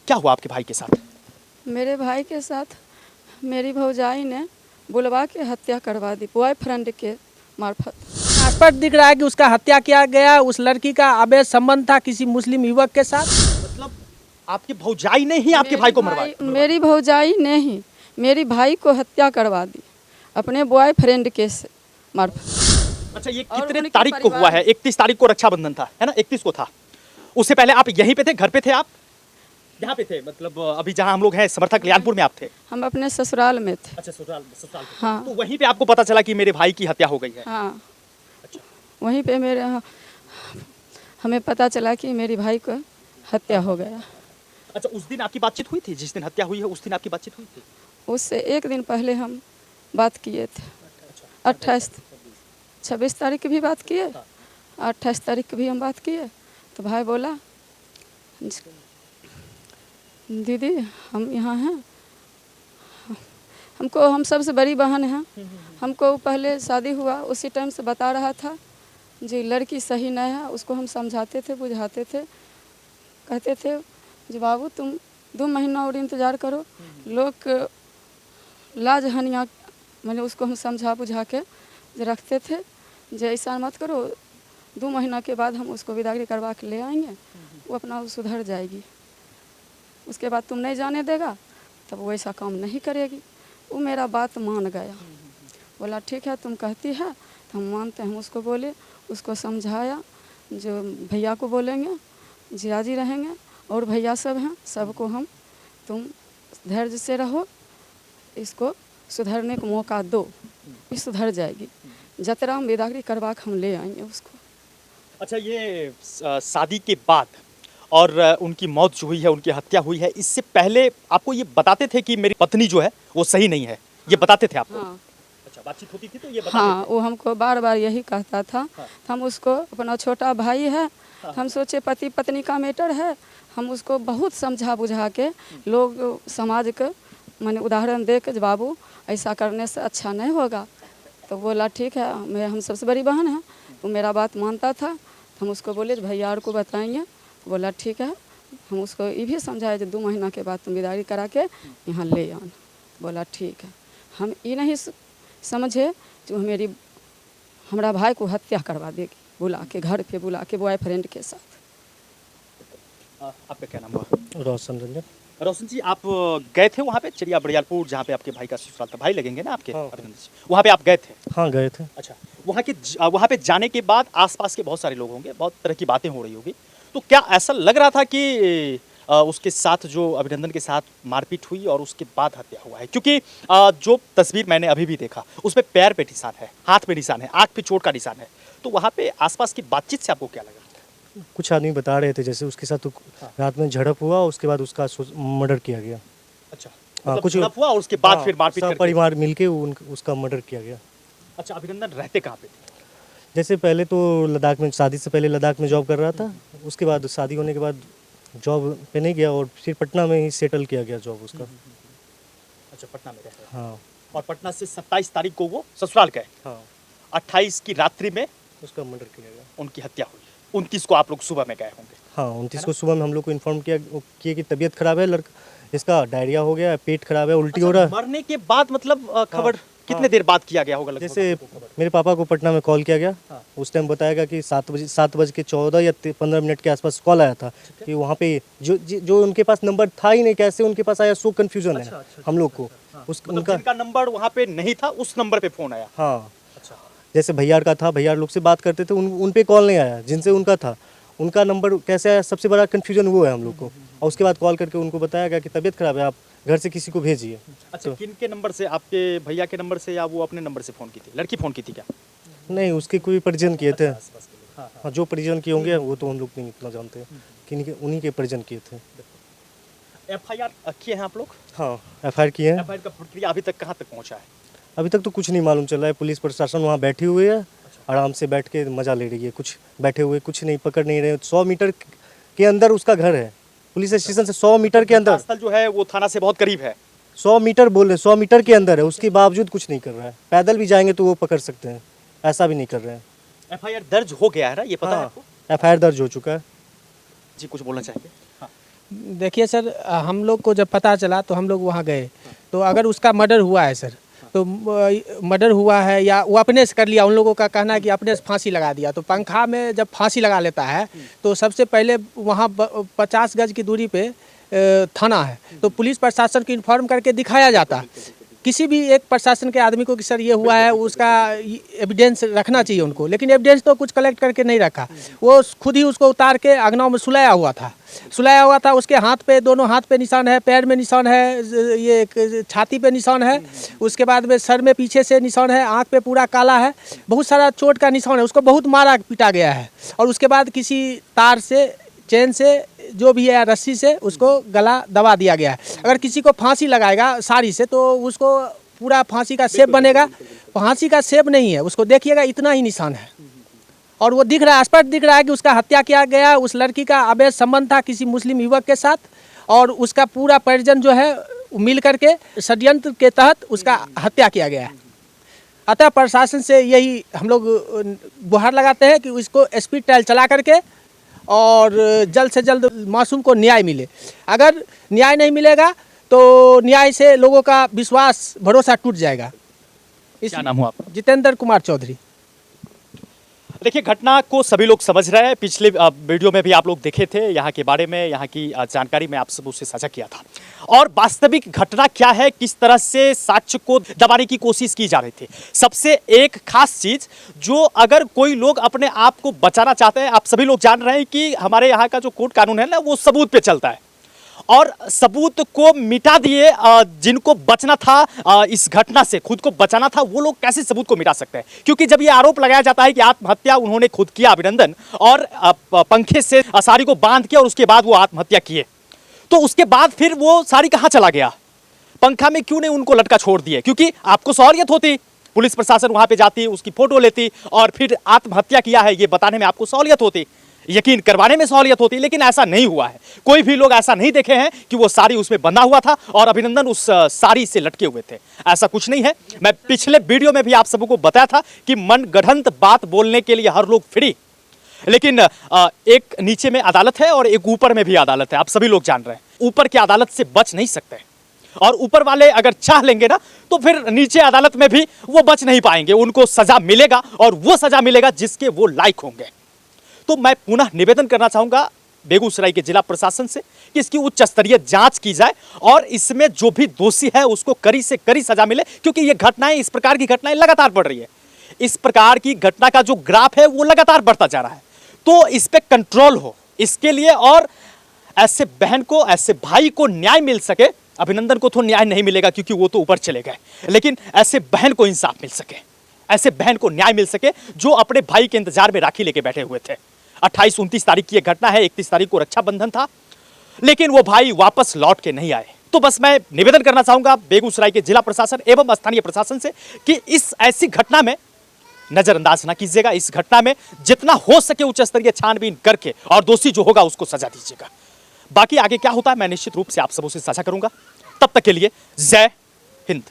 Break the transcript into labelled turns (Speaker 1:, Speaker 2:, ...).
Speaker 1: क्या हुआ आपके भाई के साथ?
Speaker 2: मेरे भाई के साथ मेरी भौजाई ने बुलवा के हत्या करवा दी बॉयफ्रेंड के मार्फत।
Speaker 3: स्पष्ट दिख रहा है कि उसका हत्या किया गया। उस लड़की का अवैध संबंध था किसी मुस्लिम युवक के साथ।
Speaker 1: मतलब आपकी भौजाई ने ही आपके भाई को मरवाया?
Speaker 2: मेरी भौजाई ने ही मेरी भाई को हत्या करवा दी अपने बॉयफ्रेंड के मार्फत।
Speaker 1: अच्छा, ये कितने तारीख को हुआ है? 31 तारीख को रक्षाबंधन था, है ना? 31 को था। उससे पहले आप यहीं पे थे, घर पे थे आप? यहाँ पे थे, मतलब अभी जहाँ हम लोग हैं समर्था कल्याणपुर में आप थे?
Speaker 2: हम अपने ससुराल में थे।
Speaker 1: अच्छा, ससुराल थे।
Speaker 2: हाँ।
Speaker 1: तो वहीं पे आपको पता चला कि मेरे भाई की हत्या हो गई है?
Speaker 2: हाँ,
Speaker 1: अच्छा।
Speaker 2: वहीं पे हमें पता चला कि मेरी भाई को हत्या हो गया।
Speaker 1: अच्छा, उस दिन आपकी बातचीत हुई थी? जिस दिन हत्या हुई है उस दिन आपकी बातचीत हुई थी?
Speaker 2: उससे एक दिन पहले हम बात किए थे। 26 तारीख की भी बात किए, 28 तारीख की भी हम बात किए। तो भाई बोला, दीदी हम यहाँ हैं, हम सबसे बड़ी बहन हैं, हमको पहले शादी हुआ उसी टाइम से बता रहा था जी लड़की सही नहीं है। उसको हम समझाते थे, बुझाते थे, कहते थे जी बाबू तुम 2 महीना और इंतज़ार करो। लोग लाज हनिया मैंने उसको हम समझा बुझा के रखते थे जो ऐसा मत करो, 2 महीना के बाद हम उसको विदागरी करवा के ले आएंगे, वो अपना सुधर जाएगी। उसके बाद तुम नहीं जाने देगा तब वो ऐसा काम नहीं करेगी। वो मेरा बात मान गया, बोला ठीक है तुम कहती है तो हम मानते हैं। हम उसको बोले, उसको समझाया, जो भैया को बोलेंगे जिया जी रहेंगे और भैया सब हैं, सबको हम तुम धैर्य से रहो, इसको सुधरने को मौका दो, ये सुधर जाएगी। जतरा हम विदागरी करवा के हम ले आएंगे उसको।
Speaker 1: अच्छा, ये शादी के बाद और उनकी मौत जो हुई है, उनकी हत्या हुई है, इससे पहले आपको ये बताते थे कि मेरी पत्नी जो है वो सही नहीं है, ये बताते थे आपको?
Speaker 2: हाँ।
Speaker 1: अच्छा, बातचीत होती थी तो ये बताते
Speaker 2: हाँ,
Speaker 1: थे?
Speaker 2: वो हमको बार बार यही कहता था।
Speaker 1: हाँ।
Speaker 2: तो हम उसको, अपना छोटा भाई है, हम सोचे पति पत्नी का मैटर है, हम उसको बहुत समझा बुझा के लोग समाज के मैंने उदाहरण दे के बाबू ऐसा करने से अच्छा नहीं होगा। तो बोला ठीक है, हम सबसे बड़ी बहन है, वो मेरा बात मानता था। तो हम उसको बोले भैया और को बताएंगे, तो बोला ठीक है। हम उसको ये भी समझाया कि 2 महीना के बाद तुम विदागरी करा के यहाँ ले आना, बोला ठीक है। हम ये नहीं समझे जो हमारा भाई को हत्या करवा देगी बुला के, घर पे बुला के बॉयफ्रेंड के साथ।
Speaker 1: आपका क्या नाम हुआ?
Speaker 4: रोशन रंजन।
Speaker 1: रोशन जी, आप गए थे वहाँ पे चिड़िया बड़ियालपुर जहाँ पे आपके भाई का ससुराल था? भाई लगेंगे ना आपके?
Speaker 4: हाँ।
Speaker 1: वहाँ पे आप गए थे?
Speaker 4: हाँ गए थे।
Speaker 1: अच्छा, वहाँ पे जाने के बाद आसपास के बहुत सारे लोग होंगे, बहुत तरह की बातें हो रही होगी, तो क्या ऐसा लग रहा था कि उसके साथ जो अभिनंदन के साथ मारपीट हुई और उसके बाद हत्या हुआ है? क्योंकि जो तस्वीर मैंने अभी भी देखा उसमें पैर पे निशान है, हाथ पे निशान है, आँख पे चोट का निशान है, तो वहाँ पे आसपास की बातचीत से आपको क्या लगा?
Speaker 4: कुछ आदमी बता रहे थे जैसे उसके साथ तो रात में झड़प हुआ, उसके बाद उसका मर्डर किया गया।
Speaker 1: अच्छा,
Speaker 4: हाँ,
Speaker 1: मतलब
Speaker 4: कुछ
Speaker 1: झड़प हुआ और उसके बाद फिर मारपीट
Speaker 4: सब
Speaker 1: करके?
Speaker 4: परिवार मिलके उसका मर्डर किया गया।
Speaker 1: अच्छा, अभिनंदन रहते कहाँ पे थे?
Speaker 4: जैसे पहले तो लद्दाख में, शादी से पहले लद्दाख में जॉब कर रहा था, उसके बाद शादी होने के बाद जॉब पे नहीं गया और फिर पटना में ही सेटल किया गया जॉब उसका।
Speaker 1: अच्छा, पटना में रहते?
Speaker 4: हाँ।
Speaker 1: और पटना से 27 तारीख को वो ससुराल गए?
Speaker 4: हाँ,
Speaker 1: 28 की रात्रि में
Speaker 4: उसका मर्डर किया गया।
Speaker 1: उनकी हत्या हुई। 29 को आप लोग सुबह में गए होंगे?
Speaker 4: हाँ, 29 को सुबह में हम लोग को इन्फॉर्म किया कि तबीयत खराब है, इसका डायरिया हो गया है, पेट खराब है, उल्टी हो रहा है।
Speaker 1: मरने के बाद मतलब खबर कितने देर बाद किया गया होगा लगभग?
Speaker 4: जैसे मेरे पापा को पटना में कॉल किया गया, उस टाइम बताया गया कि 7:14 या 15 मिनट के आसपास कॉल आया था कि वहाँ पे जो उनके पास नंबर था ही नहीं, कैसे उनके पास आया, सो कंफ्यूजन है हम लोग को।
Speaker 1: उनका नंबर वहाँ पे नहीं था, उस नंबर पे फोन आया?
Speaker 4: हाँ।
Speaker 1: अच्छा।
Speaker 4: जैसे भैयार का था, भैयार लोग से बात करते थे, उन पे कॉल नहीं आया, जिनसे उनका था उनका नंबर कैसे आया, सबसे बड़ा कन्फ्यूजन वो है हम लोग को। और उसके बाद कॉल करके उनको बताया गया कि तबीयत खराब है, आप घर से किसी को भेजिए।
Speaker 1: अच्छा, किन के नंबर से? आपके भैया के नंबर से या वो अपने नंबर से फोन की थी? लड़की फोन की थी क्या?
Speaker 4: नहीं, उसके कोई परिजन किए थे।
Speaker 1: हाँ,
Speaker 4: हाँ, जो परिजन किए होंगे वो तो हम लोग नहीं इतना जानते हैं, कि उन्हीं के परिजन किए थे।
Speaker 1: FIR किए हैं आप लोग?
Speaker 4: हाँ, FIR किए हैं।
Speaker 1: FIR का प्रक्रिया अभी तक कहाँ तक पहुँचा है?
Speaker 4: अभी तक तो कुछ नहीं मालूम चला है। पुलिस प्रशासन वहाँ बैठी हुई है, आराम से बैठ के मजा ले रही है, कुछ बैठे हुए, कुछ नहीं, पकड़ नहीं रहे। 100 मीटर के अंदर उसका घर है, पुलिस स्टेशन से 100 मीटर के अंदर।
Speaker 1: स्थल जो है वो थाना से बहुत करीब है।
Speaker 4: 100 मीटर बोल रहे, 100 मीटर के अंदर है, उसके बावजूद कुछ नहीं कर रहा है। पैदल भी जाएंगे तो वो पकड़ सकते हैं, ऐसा भी नहीं कर रहे हैं।
Speaker 1: FIR दर्ज हो गया है ना, ये पता है आपको?
Speaker 4: FIR दर्ज हो चुका है।
Speaker 1: जी, कुछ बोलना चाहेंगे? हाँ।
Speaker 3: देखिए सर, हम लोग को जब पता चला तो हम लोग वहाँ गए। तो अगर उसका मर्डर हुआ है सर, तो मर्डर हुआ है या वो अपने से कर लिया, उन लोगों का कहना है कि अपने से फांसी लगा दिया। तो पंखा में जब फांसी लगा लेता है तो सबसे पहले वहाँ 50 गज की दूरी पे थाना है, तो पुलिस प्रशासन को इन्फॉर्म करके दिखाया जाता है। किसी भी एक प्रशासन के आदमी को कि सर ये हुआ है, उसका एविडेंस रखना चाहिए उनको, लेकिन एविडेंस तो कुछ कलेक्ट करके नहीं रखा। वो खुद ही उसको उतार के अगनाव में सुलाया हुआ था। उसके हाथ पे, दोनों हाथ पे निशान है, पैर में निशान है, ये छाती पे निशान है, उसके बाद में सर में पीछे से निशान है, आँख पे पूरा काला है, बहुत सारा चोट का निशान है। उसको बहुत मारा पीटा गया है और उसके बाद किसी तार से, चेन से, जो भी है रस्सी से उसको गला दबा दिया गया है। अगर किसी को फांसी लगाएगा साड़ी से तो उसको पूरा फांसी का शेप बनेगा, फांसी का शेप नहीं है, उसको देखिएगा इतना ही निशान है और वो दिख रहा है, स्पष्ट दिख रहा है कि उसका हत्या किया गया। उस लड़की का अवैध संबंध था किसी मुस्लिम युवक के साथ और उसका पूरा परिजन जो है मिल करके षड्यंत्र के तहत उसका हत्या किया गया है। अतः प्रशासन से यही हम लोग गुहार लगाते हैं कि इसको स्पीड ट्रायल चला करके और जल्द से जल्द मासूम को न्याय मिले। अगर न्याय नहीं मिलेगा तो न्याय से लोगों का विश्वास, भरोसा टूट जाएगा।
Speaker 1: क्या नाम हुआ आपका?
Speaker 3: जितेंद्र कुमार चौधरी।
Speaker 1: देखिए, घटना को सभी लोग समझ रहे हैं। पिछले वीडियो में भी आप लोग देखे थे, यहाँ के बारे में, यहाँ की जानकारी मैं आप सब उससे साझा किया था। और वास्तविक घटना क्या है, किस तरह से साक्ष्य को दबाने की कोशिश की जा रही थी। सबसे एक खास चीज, जो अगर कोई लोग अपने आप को बचाना चाहते हैं, आप सभी लोग जान रहे हैं कि हमारे यहाँ का जो कोर्ट कानून है ना, वो सबूत पे चलता है और सबूत को मिटा दिए। जिनको बचना था इस घटना से, खुद को बचाना था, वो लोग कैसे सबूत को मिटा सकते हैं? क्योंकि जब ये आरोप लगाया जाता है कि आत्महत्या उन्होंने खुद किया, अभिनंदन, और पंखे से साड़ी को बांध के और उसके बाद वो आत्महत्या किए, तो उसके बाद फिर वो साड़ी कहाँ चला गया? पंखा में क्यों नहीं उनको लटका छोड़ दिए? क्योंकि आपको सहूलियत होती, पुलिस प्रशासन वहां पे जाती, उसकी फोटो लेती और फिर आत्महत्या किया है ये बताने में आपको सहूलियत होती, यकीन करवाने में सहूलियत होती। लेकिन ऐसा नहीं हुआ है। कोई भी लोग ऐसा नहीं देखे हैं कि वो साड़ी उसमें बंधा हुआ था और अभिनंदन उस साड़ी से लटके हुए थे। ऐसा कुछ नहीं है। मैं पिछले वीडियो में भी आप सबको बताया था कि मनगढ़ंत बात बोलने के लिए हर लोग फ्री, लेकिन एक नीचे में अदालत है और एक ऊपर में भी अदालत है। आप सभी लोग जान रहे हैं, ऊपर की अदालत से बच नहीं सकते और ऊपर वाले अगर चाह लेंगे ना तो फिर नीचे अदालत में भी वो बच नहीं पाएंगे। उनको सजा मिलेगा और वो सजा मिलेगा जिसके वो लायक होंगे। तो मैं पुनः निवेदन करना चाहूंगा बेगूसराय के जिला प्रशासन से कि इसकी उच्च स्तरीय जांच की जाए और इसमें जो भी दोषी है उसको कड़ी से कड़ी सजा मिले, क्योंकि ये घटनाएं, इस प्रकार की घटनाएं लगातार बढ़ रही है। इस प्रकार की घटना का जो ग्राफ है वो लगातार बढ़ता जा रहा है। तो इस पे कंट्रोल हो, इसके लिए और ऐसे बहन को, ऐसे भाई को न्याय मिल सके। अभिनंदन को तो न्याय नहीं मिलेगा क्योंकि वो तो ऊपर चले गए, लेकिन ऐसे बहन को इंसाफ मिल सके, ऐसे बहन को न्याय मिल सके जो अपने भाई के इंतजार में राखी लेके बैठे हुए थे। 28-29 तारीख की यह घटना है, 31 तारीख को रक्षाबंधन था, लेकिन वो भाई वापस लौट के नहीं आए। तो बस मैं निवेदन करना चाहूंगा बेगूसराय के जिला प्रशासन एवं स्थानीय प्रशासन से कि इस ऐसी घटना में नजरअंदाज ना कीजिएगा। इस घटना में जितना हो सके उच्च स्तरीय छानबीन करके और दोषी जो होगा उसको सजा दीजिएगा। बाकी आगे क्या होता है मैं निश्चित रूप से आप सबों से साझा करूंगा। तब तक के लिए जय हिंद।